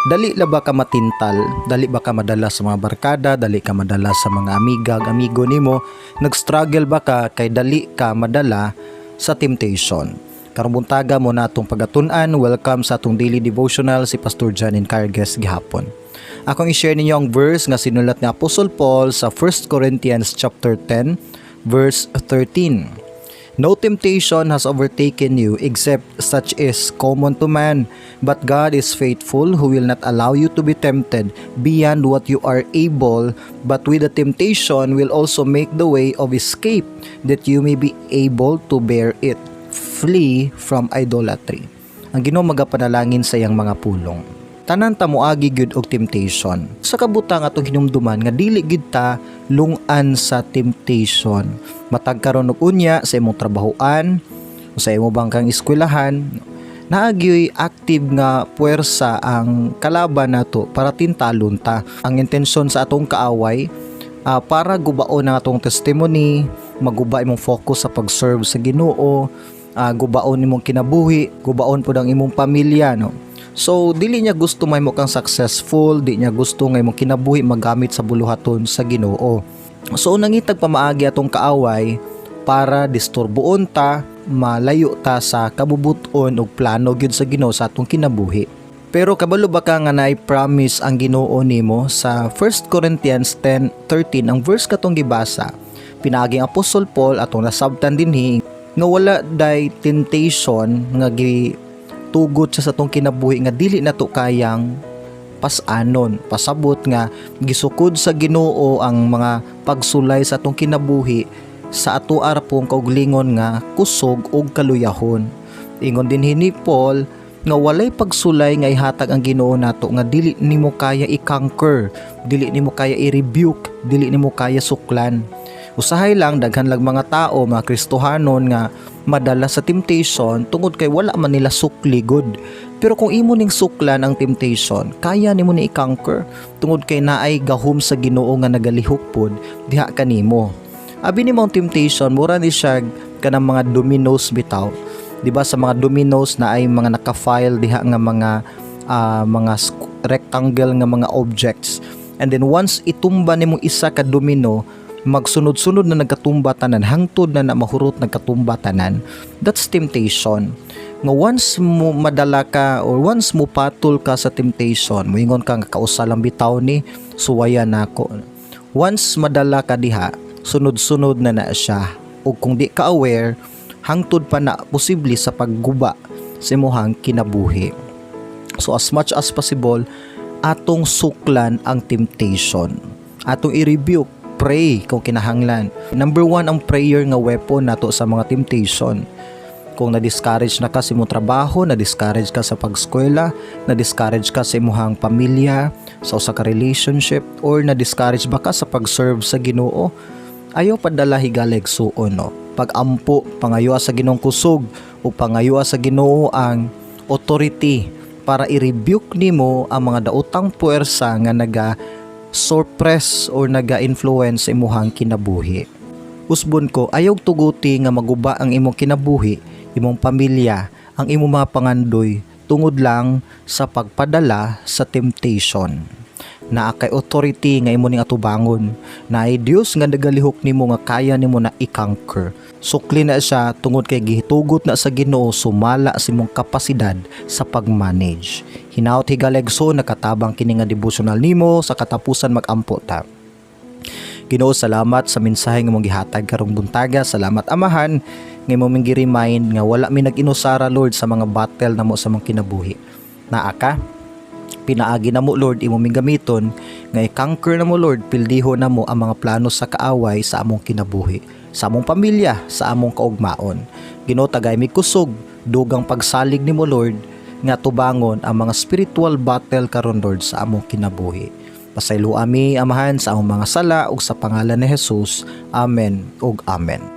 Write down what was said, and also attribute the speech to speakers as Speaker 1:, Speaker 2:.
Speaker 1: Dali la ba ka matintal, dali ba ka madala sa mga barkada, dali ka madala sa mga amigo nimo, nag-struggle ba ka kay dali ka madala sa temptation. Karong buntaga mo na atong pagatun-an. Welcome sa atong daily devotional si Pastor John Encargues gihapon. Akong i-share ninyo ang verse nga sinulat ni Apostle Paul sa 1 Corinthians chapter 10 verse 13. No temptation has overtaken you except such is common to man, but God is faithful, who will not allow you to be tempted beyond what you are able, but with the temptation will also make the way of escape, that you may be able to bear it. Flee from idolatry. Ang Ginoo magapanalangin sa iyang mga pulong. Tanan ta moagi gyud og temptation. Sa kabutang atong hinumduman nga dili gyud ta lungan sa temptation. Matag karon og unya sa imong trabahoan, sa imong bangkang eskwelahan, naagyoy active nga puwersa ang kalaban nato para tintalon ta. Ang intensyon sa atong kaaway para gubaon ang atong testimony, maguba imong focus sa pag-serve sa Ginoo, gubaon imong kinabuhi, gubaon pud ang imong pamilya, no. So dili niya gusto may mo kang successful, di niya gusto ngay mo kinabuhi magamit sa buluhaton sa Ginoo. So nangitag pamaagi atong kaaway para disturbuon ta, malayo ta sa kabubuton ug plano gyud sa Ginoo sa atong kinabuhi. Pero kabalo ba ka nga na-promise ang Ginoo nimo sa 1 Corinthians 10:13 ang verse katong gibasa. Pinaaging Apostle Paul atong nasabtan dinhi nga wala day temptation nga tugot sa atong kinabuhi nga dili nato kayang pasanon, pasabot nga gisukod sa Ginoo ang mga pagsulay sa atong kinabuhi sa ato arapong kauglingon nga kusog ug kaluyahon. Ingon din ni Paul nga walay pagsulay nga ihatag ang Ginoo nato nga dili nimo kaya i-conquer, dili nimo kaya i-rebuke, dili nimo kaya suklan. Usahay lang daghan lang mga tao, mga Kristohanon nga madala sa temptation tungod kay wala man nila sukli good. Pero kung imo ning suklan ang temptation, kaya nimo ni i-conquer tungod kay naay gahom sa Ginoo nga nagalihok pod diha kanimo. Abi nimo ang temptation mura ni siya kanang mga dominoes bitaw. Diba sa mga dominoes na ay mga naka-file diha nga mga rectangle nga mga objects. And then once itumba nimo isa ka domino, magsunod-sunod na nagkatumba tanan, hangtod na mahurot nagkatumba tanan. That's temptation. Nga once mo madala ka or once mo patol ka sa temptation, moingon ka nga kausalang bitaw ni suwaya nako. Once madala ka diha, sunod-sunod na siya. O kung di ka aware, hangtod pa na posible sa pagguba sa imong kinabuhi. So as much as possible, atong suklan ang temptation. Atong i-rebuke, pray kung kinahanglan. Number 1 ang prayer nga weapon nato sa mga temptation. Kung na-discourage na ka sa imong trabaho, na-discourage ka sa pag-eskwela, na-discourage ka sa imong pamilya, sa usa ka relationship, or na-discourage ba ka sa pag-serve sa Ginoo, ayaw padala higalig suon, no. Pag-ampo, pangayua sa Ginoong kusog, o pangayua sa Ginoo ang authority para i-rebuke nimo ang mga daotang puwersa nga suppress or naga-influence sa imuhang kinabuhi. Usbon ko, ayaw tuguti nga maguba ang imong kinabuhi, imong pamilya, ang imong mga pangandoy tungod lang sa pagpadala sa temptation. Naa kay authority nga imo ning atubangon, naay Dios nga nagalihok nimo nga kaya nimo na i-conquer. Sukli na siya tungod kay gihitugot na sa Ginoo sumala sa imong kapasidad sa pag-manage. Hinaot higalegso nakatabang kini nga devotional nimo sa katapusan mag-ampo ta. Ginoo, salamat sa mensahe nga mong gihatag karong buntaga. Salamat Amahan nga imo ming gi-remind nga wala mi nag-inusara Lord sa mga battle namo sa mga kinabuhi. Naa ka pinaagi na mo Lord imo ming gamiton nga i-conquer na mo Lord, pildiho na mo ang mga plano sa kaaway sa among kinabuhi, sa among pamilya, sa among kaugmaon. Ginoo, tagay mi kusog dugang pagsalig nimo Lord nga tubangon ang mga spiritual battle karon Lord sa among kinabuhi. Pasaylo ami Amahan sa among mga sala ug sa pangalan ni Jesus. Amen ug amen.